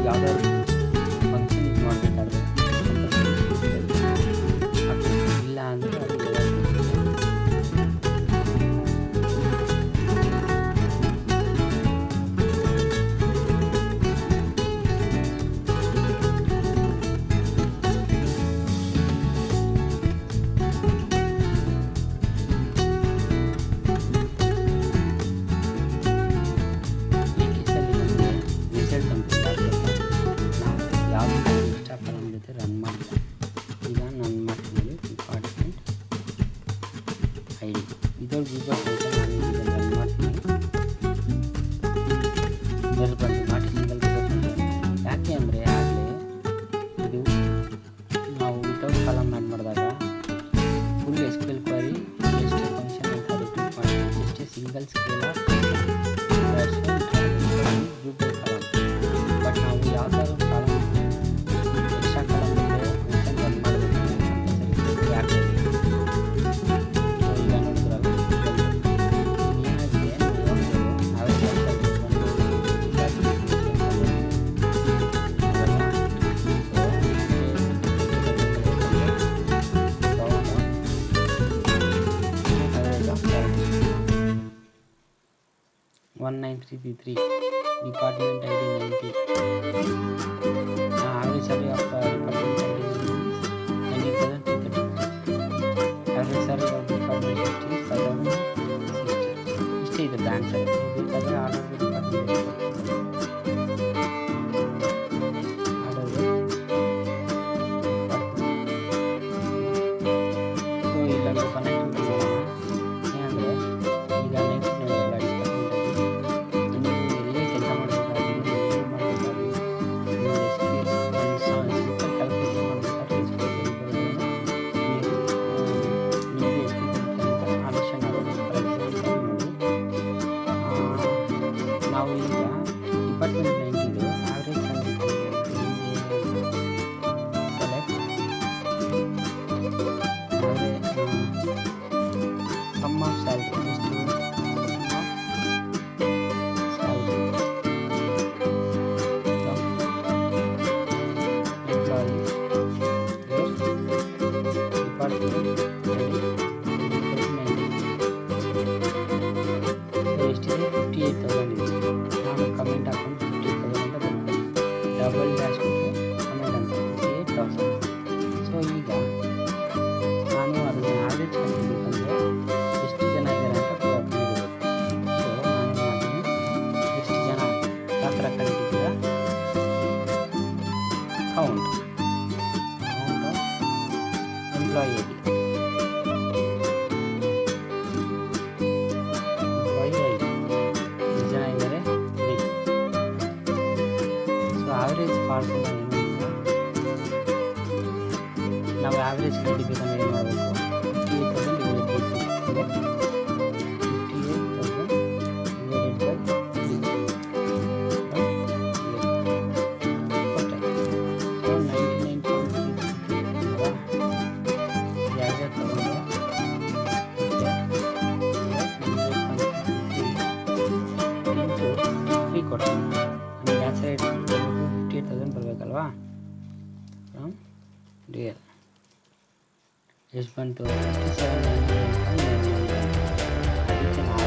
ಯಾವುದಾದ್ರು function use ಮಾಡಬೇಕಾದ್ರೆ ಇಲ್ಲ ಅಂದರೆ ಅದು ರನ್ ಮಾಡ್ತಾರೆ. ಈಗ ನಾನು ಮಾಡ್ತಿದ್ದೀನಿ ಡಿಪಾರ್ಟ್ಮೆಂಟ್ ಐ ಡಿ ಇದೊಂದು ಗೂಗಲ್ ಅಂತ ನಾನು ಇದನ್ನು ರನ್ ಮಾಡ್ತೀನಿ. ಬಂದು ನಾಟಿ ಸಿಂಗಲ್ ಯಾಕೆ ಅಂದರೆ ಆಗಲೇ ಇದು ನಾವು ವಿತೌಟ್ ಕಾಲಮ್ ಆ್ಯಡ್ ಮಾಡಿದಾಗ ಫುಲ್ SQL ಕ್ವರಿ ಎಷ್ಟೇ ಫಂಕ್ಷನ್ ಅಂತ ರಿಪೀಟ್ ಮಾಡಿ ಎಷ್ಟೇ single scale Google column. But ನಾವು ಯಾವ್ದಾದ್ರು column extra column function run ಮಾಡಬೇಕು ಕಂಪಲ್ಸರಿ ಯಾಕೆ ಈಗ ನೋಡಿದ್ರಲ್ಲ ಏನಾಗಿದೆ $19,333 department ID 90. Average salary of department ID is 90,230. Average salary of department is 5,060. ಇಷ್ಟೇ ಇದೆ ಬ್ಯಾಂಕ್ salary. ಬೇಕಾದರೆ ಆರ್ಡರ್ ಡಿಪಾರ್ಟ್ಮೆಂಟ್ ಸೊ ಇಲ್ಲ ಕನೆಕ್ಟ್ ಮಾಡೋಣ. ಏನಂದರೆ ಈಗ ನೆಕ್ಸ್ಟ್ ನಾವು ಈಗ department 90 average select sum of salary ಎಷ್ಟು ಎಷ್ಟಿದೆ 58,000 ಇದೆ. ನಾನು ಕಮೆಂಟ್ ಹಾಕೊಂಡು 58,000 ಅಂತ ಬರ್ತೀನಿ. ಡಬಲ್ ಡ್ಯಾಶ್ ಕೊಟ್ಟು ಕಮೆಂಟ್ ಅಂತ 58,000. ಸೊ ಈಗ ನಾನು ಅದನ್ನು ಆವ್ರೇಜ್ ಕಂಡುಹಿಡಿಬೇಕಂದ್ರೆ ಎಷ್ಟು ಜನ ಇದ್ದಾರೆ ಅಂತ ಕಂಡುಹಿಡಿಬೇಕು. ಸೊ ನಾನು ಮಾಡ್ತೀನಿ ಎಷ್ಟು ಜನ ಯಾವ ಥರ ಕಂಡುಹಿಡಿತೀರ count employee I D average formula ಏನು ನಾವು ಆವ್ರೇಜ್ ಕಂಡುಹಿಡಿಬೇಕಂದ್ರೆ ಏನು ಮಾಡಬೇಕು 58,000 ಕೊಟ್ಟೆ ನನಗೆ ಆನ್ಸರ್ 58,000 ಬರಬೇಕಲ್ವಾ. ಫ್ರಮ್ ರಿಯಲ್ ಎಷ್ಟು ಬಂತು 57,999. ಅದಕ್ಕೆ ನಾವು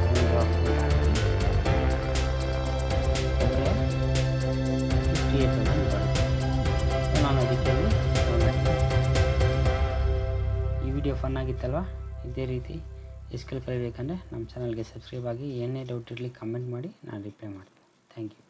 58,000 ಬರುತ್ತೆ. ನಾನು ಅದಕ್ಕೆ ಈ ವಿಡಿಯೋ ಫನ್ ಆಗಿತ್ತಲ್ವ. ಇದೇ ರೀತಿ SQL ಕಲಿಬೇಕಂದ್ರೆ ನಮ್ಮ ಚಾನಲ್ಗೆ ಸಬ್ಸ್ಕ್ರೈಬ್ ಆಗಿ ಏನೇ ಡೌಟ್ ಇರಲಿ ಕಮೆಂಟ್ ಮಾಡಿ ನಾನು ರಿಪ್ಲೈ ಮಾಡ್ತೀನಿ. Thank you.